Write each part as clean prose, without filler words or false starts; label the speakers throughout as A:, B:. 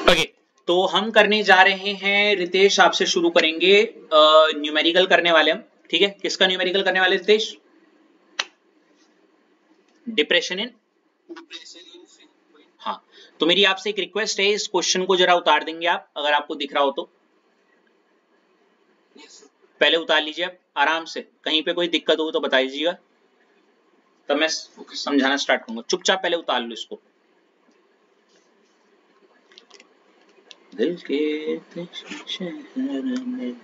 A: Okay, तो हम करने जा रहे हैं रितेश, आपसे शुरू करेंगे। न्यूमेरिकल करने वाले हम, ठीक है। किसका न्यूमेरिकल करने वाले रितेश? डिप्रेशन इन, हाँ। तो मेरी आपसे एक रिक्वेस्ट है, इस क्वेश्चन को जरा उतार देंगे आप, अगर आपको दिख रहा हो तो पहले उतार लीजिए आप आराम से। कहीं पे कोई दिक्कत हो तो बता दीजिएगा, तब मैं समझाना स्टार्ट करूंगा। चुपचाप पहले उतार लो इसको। दिल के शहर में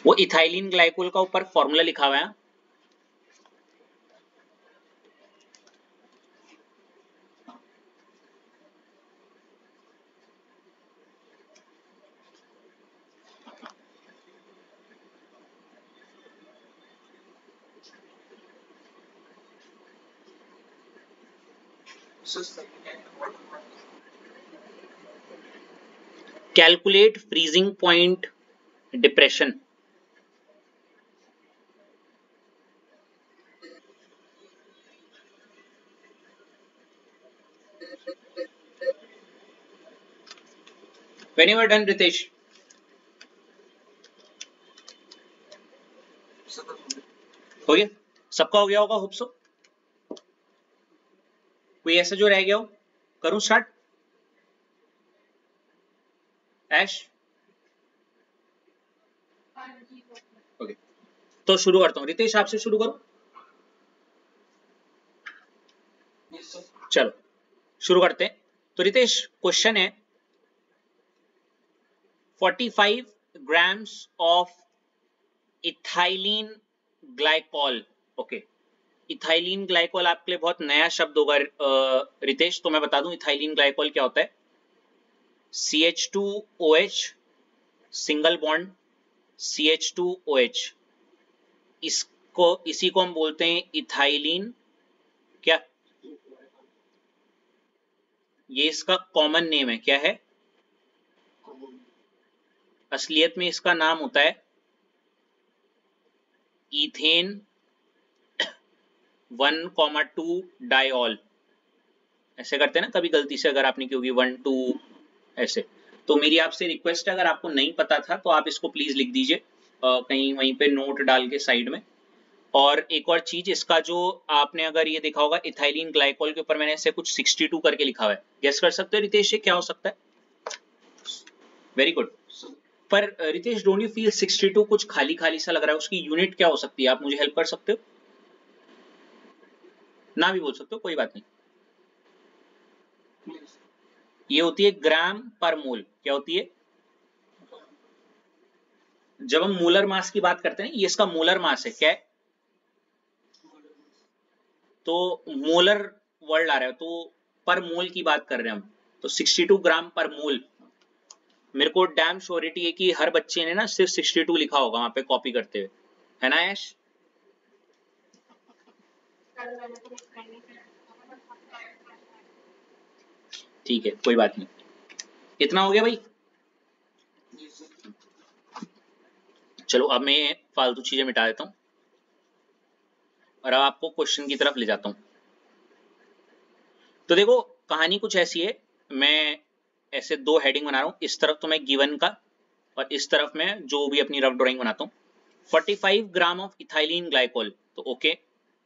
A: वो इथाइलिन ग्लाइकोल का ऊपर फॉर्मूला लिखा हुआ है। Calculate freezing point depression. When you are done, Ritesh. हो गया? सबका हो गया होगा, होप सो। कोई ऐसा जो रह गया हो? करूं स्टार्ट? ऐश, ओके, तो शुरू करता हूं। रितेश, आपसे शुरू करो। चलो शुरू करते हैं। तो रितेश, क्वेश्चन है 45 grams of ethylene glycol. Okay, ethylene glycol आपके लिए बहुत नया शब्द होगा रितेश, तो मैं बता दूं इथाइलिन ग्लाइकोल क्या होता है। CH2OH सिंगल बॉन्ड CH2OH, इसी को हम बोलते हैं इथाइलिन। क्या ये इसका कॉमन नेम है? क्या है असलियत में? इसका नाम होता है इथेन 1,2 डाइऑल। ऐसे करते हैं ना कभी गलती से, अगर आपने की होगी 1 2 ऐसे। तो मेरी आपसे रिक्वेस्ट है, अगर आपको नहीं पता था तो आप इसको प्लीज लिख दीजिए कहीं वहीं पे नोट डाल के साइड में। और एक और चीज, इसका जो आपने अगर ये देखा होगा इथाइलिन ग्लाइकोल के ऊपर मैंने ऐसे कुछ 62 करके लिखा हुआ है। गेस कर सकते हो रितेश ये क्या हो सकता है? Very good. पर रितेश, डोंट यू फील 62 कुछ खाली खाली सा लग रहा है? उसकी यूनिट क्या हो सकती है? आप मुझे हेल्प कर सकते हो? ना भी बोल सकते हो, कोई बात नहीं। ये होती है ग्राम पर मोल। क्या होती है? जब हम मोलर मास की बात करते हैं, ये इसका मोलर मास है। क्या है? तो मोलर वर्ड आ रहा है, तो पर मोल की बात कर रहे हैं हम। तो 62 ग्राम पर मोल। मेरे को डैम श्योरिटी है कि हर बच्चे ने ना सिर्फ 62 लिखा होगा वहां पे कॉपी करते हुए, है ना ऐश? ठीक है, कोई बात नहीं। इतना हो गया भाई। चलो अब मैं फालतू चीजें मिटा देता हूं और अब आपको क्वेश्चन की तरफ ले जाता हूं। तो देखो, कहानी कुछ ऐसी है। मैं ऐसे दो हेडिंग बना रहा हूं। इस तरफ तो मैं गिवन का, और इस तरफ मैं जो भी अपनी रफ ड्राइंग बनाता हूं। 45 ग्राम ऑफ इथाइलिन ग्लाइकोल। तो ओके,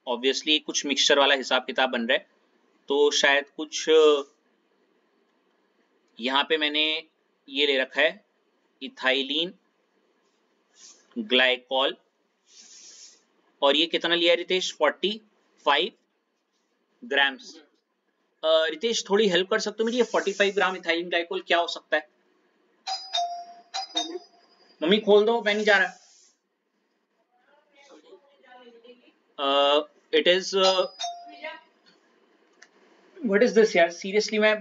A: ऑब्वियसली कुछ मिक्सचर वाला हिसाब किताब बन रहा है। तो शायद कुछ यहाँ पे मैंने ये ले रखा है इथाइलिन ग्लाइकोल, और ये कितना लिया है रितेश? 45 ग्राम्स। रितेश, थोड़ी हेल्प कर सकते हो मेरी? ये 45 ग्राम इथाइलिन ग्लाइकोल क्या हो सकता है? मम्मी खोल दो, मैं नहीं जा रहा। It is what is this यार, सीरियसली मैं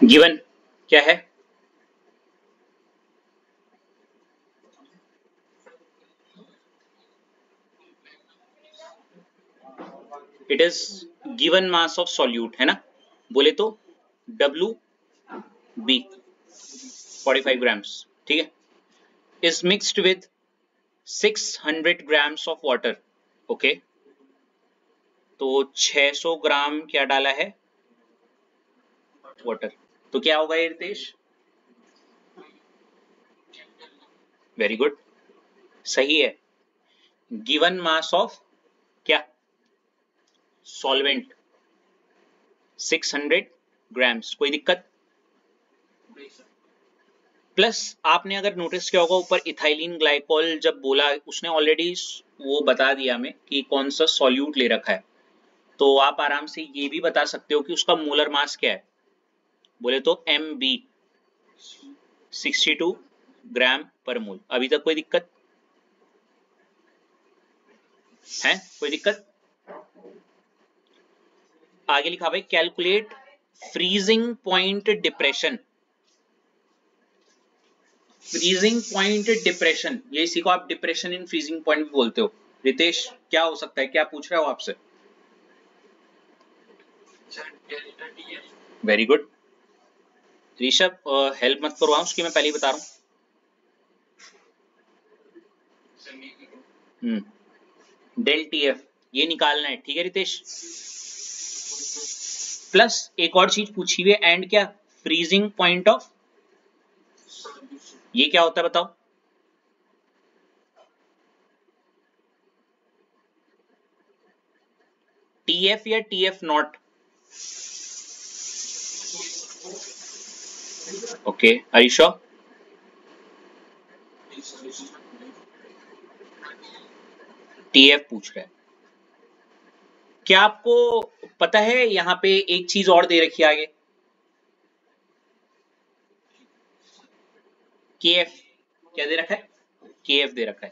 A: गिवन क्या है? It is given mass of solute, है ना? बोले तो डब्ल्यू बी 45 ग्राम्स, ठीक है, is mixed with 600 grams of water. Okay, तो 600 ग्राम क्या डाला है? वाटर। तो क्या होगा ये रितेश? वेरी गुड, सही है। गिवन मास ऑफ क्या? Solvent 600 grams. कोई दिक्कत? प्लस आपने अगर नोटिस किया होगा ऊपर इथाइलिन ग्लाइकोल जब बोला उसने ऑलरेडी वो बता दिया हमें कि कौन सा सॉल्यूट ले रखा है, तो आप आराम से ये भी बता सकते हो कि उसका मोलर मास क्या है। बोले तो MB 62 ग्राम पर मोल। अभी तक कोई दिक्कत है? कोई दिक्कत? आगे लिखा भाई, calculate freezing point depression. Freezing point depression, ये इसी को आप डिप्रेशन इन फ्रीजिंग पॉइंट भी बोलते हो। रितेश क्या हो सकता है, क्या पूछ रहे हो आपसे? Very good. ऋषभ हेल्प मत करवाओ उसकी, मैं पहले ही बता रहा हूँ। डेल TF ये निकालना है, ठीक है रितेश। प्लस एक और चीज पूछी हुई है, एंड क्या? फ्रीजिंग पॉइंट ऑफ, ये क्या होता है बताओ? TF या TF not? Okay, Harisha TF पूछ रहा है। क्या आपको पता है यहाँ पे एक चीज और दे रखी है आगे? KF क्या दे रखा है? KF दे रखा है,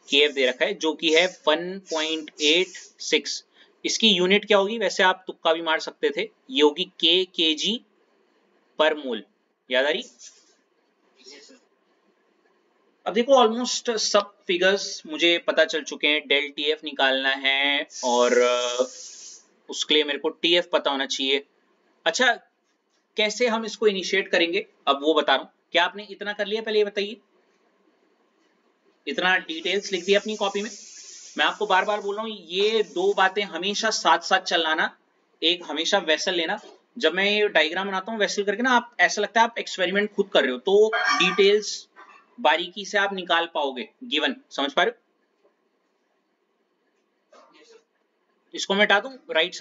A: KF दे रखा है जो कि है 1.86। इसकी यूनिट क्या होगी? वैसे आप तुक्का भी मार सकते थे, ये होगी kg पर मोल। याद आ रही? अब देखो ऑलमोस्ट सब फिगर्स मुझे पता चल चुके हैं। डेल TF निकालना है और उसके लिए मेरे को TF पता होना चाहिए। अच्छा, कैसे हम इसको इनिशिएट करेंगे अब वो बता रहा हूं। क्या आपने इतना कर लिया? पहले ये बताइए, इतना डिटेल्स लिख दिया अपनी कॉपी में? मैं आपको बार बार बोल रहा हूँ ये दो बातें हमेशा साथ साथ चलाना। एक हमेशा वेसल लेना, जब मैं ये डायग्राम बनाता हूँ वेसल करके ना, आप ऐसा लगता है आप एक्सपेरिमेंट खुद कर रहे हो, तो डिटेल्स बारीकी से आप निकाल पाओगे गिवन। समझ पा रहे हो? इसको मैं हटा दूं राइट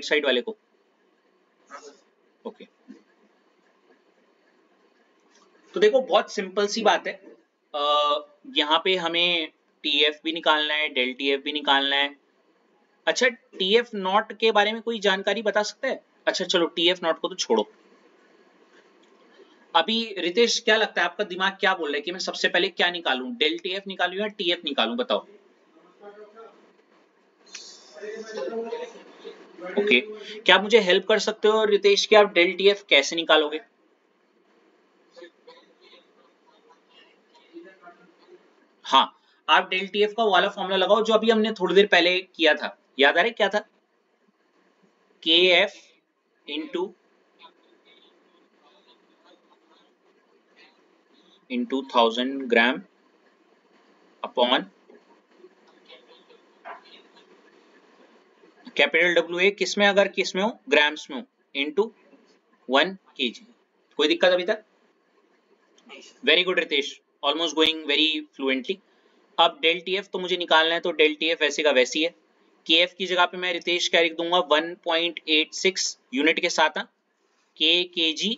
A: साइड वाले को? ओके, तो देखो बहुत सिंपल सी बात है। यहाँ पे हमें TF भी निकालना है, डेल TF भी निकालना है। अच्छा, TF नॉट के बारे में कोई जानकारी बता सकता है? अच्छा चलो TF नॉट को तो छोड़ो। अभी रितेश क्या लगता है, आपका दिमाग क्या बोल रहा है कि मैं सबसे पहले क्या निकालूं? डेल TF निकालूं या TF निकालूं? बताओ। ओके, क्या आप मुझे हेल्प कर सकते हो रितेश कि आप डेल TF कैसे निकालोगे? हाँ, आप डेल टी एफ का वाला फॉर्मूला लगाओ जो अभी हमने थोड़ी देर पहले किया था, याद आ रहा है क्या था? के F into 1000 gram upon capital W A, किस में, अगर किस में हो, ग्राम्स में हो, इंटू 1 kg। कोई दिक्कत अभी तक? Very good Ritesh, almost going very fluently. अब डेल टी एफ तो मुझे निकालना है, तो डेल टी एफ वैसे का वैसी है। के एफ की जगह पे मैं रितेश क्या लिख दूंगा, 1.86 यूनिट के साथ के जी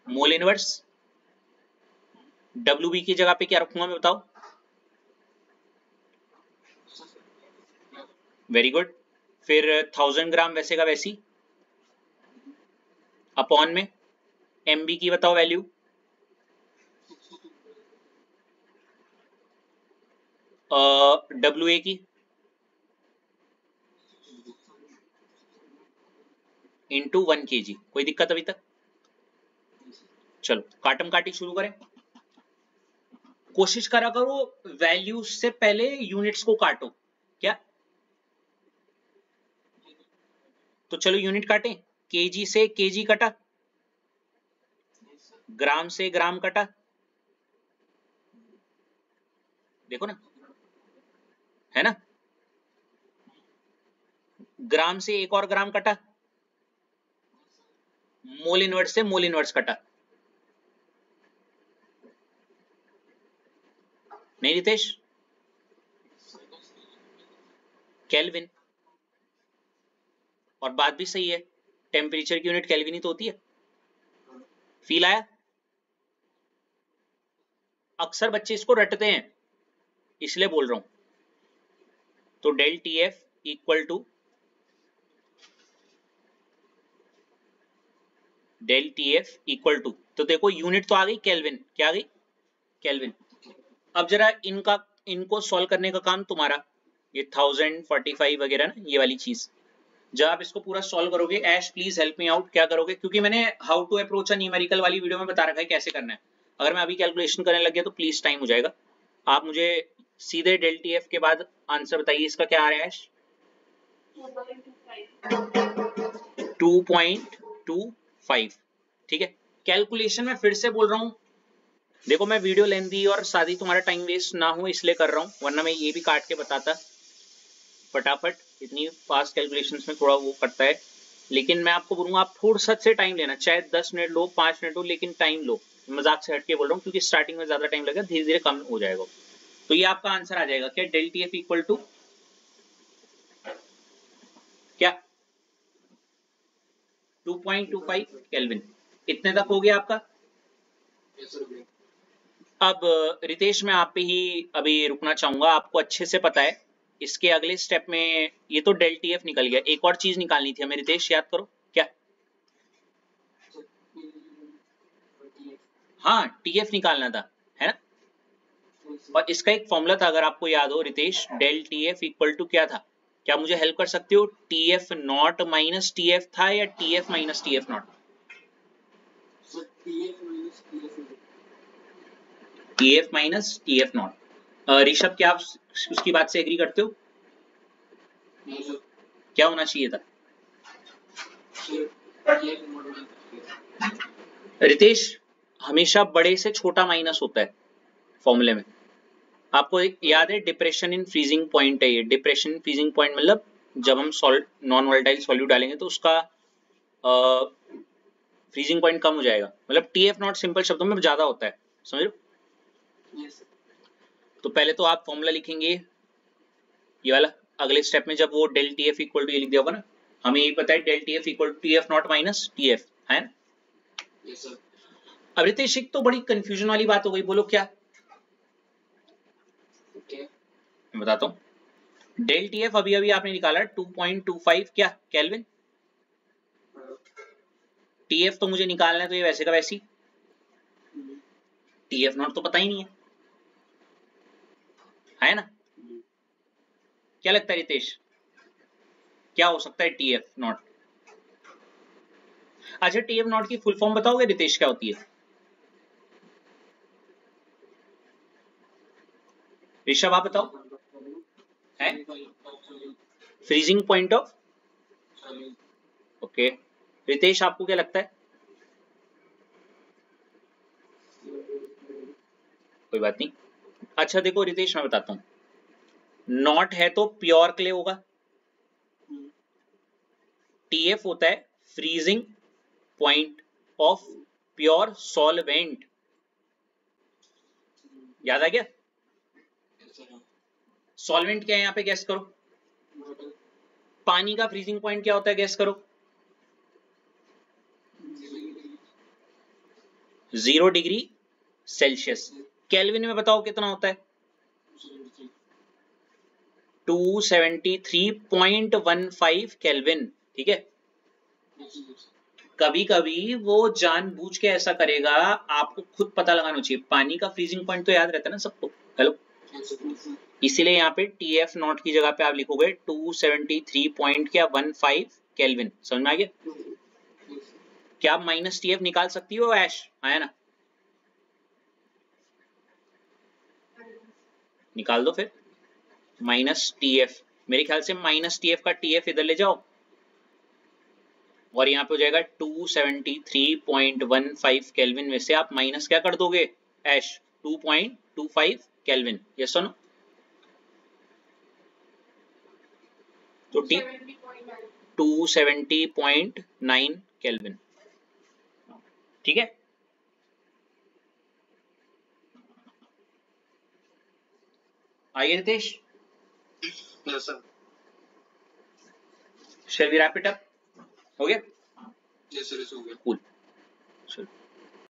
A: मोल इनवर्स। डब्ल्यू बी की जगह पे क्या रखूंगा मैं, बताओ? Very good. फिर 1000 ग्राम वैसे का वैसी, अपॉन में एम बी की बताओ वैल्यू, डब्ल्यू ए की इंटू 1 kg। कोई दिक्कत अभी तक? चलो काटम काटी शुरू करें। कोशिश करा करो वैल्यूज से पहले यूनिट्स को काटो, क्या? तो चलो यूनिट काटें। केजी से केजी कटा, ग्राम से ग्राम कटा, देखो ना, है ना? ग्राम से एक और ग्राम कटा, मोल इनवर्स से मोल इनवर्स कटा। नहीं रितेश? केल्विन। और बात भी सही है, टेम्परेचर की यूनिट केल्विन ही तो होती है। फील आया? अक्सर बच्चे इसको रटते हैं, इसलिए बोल रहा हूं। तो del T F equal to del T F equal to, तो देखो यूनिट तो आ गई केल्विन, क्या आ गई? केल्विन। अब जरा इनको सॉल्व करने का काम तुम्हारा, ये 1045 वगैरह ना, ये वाली चीज जब आप इसको पूरा सॉल्व करोगे, Aish please help me out, क्या करोगे? क्योंकि मैंने how to approach a numerical वाली वीडियो में बता रखा है कैसे करना है। अगर मैं अभी कैलकुलेशन करने लग गया तो प्लीज टाइम हो जाएगा। आप मुझे सीधे डेल टी एफ के बाद आंसर बताइए, इसका क्या आ रहा है ऐश? 2.25। ठीक है, कैलकुलेशन में फिर से बोल रहा हूं, देखो मैं वीडियो लेंदी और शादी तुम्हारा टाइम वेस्ट ना हो इसलिए कर रहा हूं, वरना मैं ये भी काट के बताता फटाफट, इतनी फास्ट कैलकुलेशंस में थोड़ा वो करता है। लेकिन मैं आपको बोलूंगा आप थोड़ा से टाइम लेना, चाहे 10 मिनट लो, 5 मिनट लो, लेकिन टाइम लो। मजाक से हटके बोल रहा हूँ, क्योंकि स्टार्टिंग में ज्यादा टाइम लगेगा, धीरे धीरे कम हो जाएगा। तो ये आपका आंसर आ जाएगा क्या? Del T F equal to क्या? 2.25 केल्विन। इतने तक हो गया आपका? अब रितेश मैं आप पे ही अभी रुकना चाहूंगा, आपको अच्छे से पता है इसके अगले स्टेप में, ये तो डेल टी एफ निकल गया, एक और चीज निकालनी थी हमें रितेश, याद करो क्या? हाँ टी एफ निकालना था, है ना? और इसका एक फॉर्मूला था अगर आपको याद हो Ritesh, del T F equal to क्या था? क्या मुझे हेल्प कर सकते हो? T F not minus T F था या T F minus T F not? T F minus T F not. Rishabh क्या आप उसकी बात से एग्री करते हो? क्या होना चाहिए था? रितेश हमेशा बड़े से छोटा माइनस होता है फॉर्मूले में, आपको एक याद है, डिप्रेशन इन फ्रीजिंग पॉइंट है ये। डिप्रेशन इन फ्रीजिंग पॉइंट मतलब जब हम सॉल्ट नॉन वोलेटाइल सॉल्यूट डालेंगे तो उसका फ्रीजिंग पॉइंट कम हो जाएगा, मतलब टी एफ नॉट सिंपल शब्दों में ज्यादा होता है, समझ लो। तो पहले तो आप फॉर्मूला लिखेंगे ये वाला, अगले स्टेप में जब वो del T F equal to ये लिख दिया होगा ना, हमें यही पता है del T F equal to T F not minus T F, है ना? अब रितेश एक तो बड़ी कंफ्यूजन वाली बात हो गई, बोलो क्या? मैं बताता हूँ। डेल टी एफ अभी अभी आपने निकाला 2.25 क्या केल्विन, टी एफ तो मुझे निकालना है, तो ये वैसे का वैसी, टी एफ नॉट तो पता ही नहीं है ना? क्या लगता है रितेश, क्या हो सकता है टी एफ नॉट? अच्छा टी एफ नॉट की फुल फॉर्म बताओगे रितेश क्या होती है? ऋषभ आप बताओ, है freezing point of, okay. Ritesh आपको क्या लगता है? कोई बात नहीं। अच्छा देखो रितेश मैं बताता हूं, नॉट है तो प्योर क्ले होगा, टीएफ होता है freezing point of pure solvent, याद आ गया? सॉल्वेंट क्या है यहाँ पे गैस करो, पानी का फ्रीजिंग पॉइंट क्या होता है गैस करो? 0 डिग्री सेल्सियस। केल्विन में बताओ कितना होता है? 273.15 केल्विन, ठीक है। कभी कभी वो जानबूझ के ऐसा करेगा, आपको खुद पता लगाना चाहिए, पानी का फ्रीजिंग पॉइंट तो याद रहता है ना सबको, हेलो, इसीलिए यहाँ पे TF नॉट की जगह पे आप लिखोगे 273.15 केल्विन, समझ में आ गया? क्या आप माइनस TF निकाल सकती हो ऐश, आया ना? निकाल दो फिर माइनस TF, मेरे ख्याल से माइनस TF का TF इधर ले जाओ और यहाँ पे हो जाएगा 273.15 केल्विन में से आप माइनस क्या कर दोगे ऐश? 2.25 केल्विन, यस और नो? तो 270.9 केल्विन, ठीक है। आइए Ritesh,
B: yes sir,
A: shall we wrap it up? हो गया?
B: यस सर, हो गया।
A: कूल।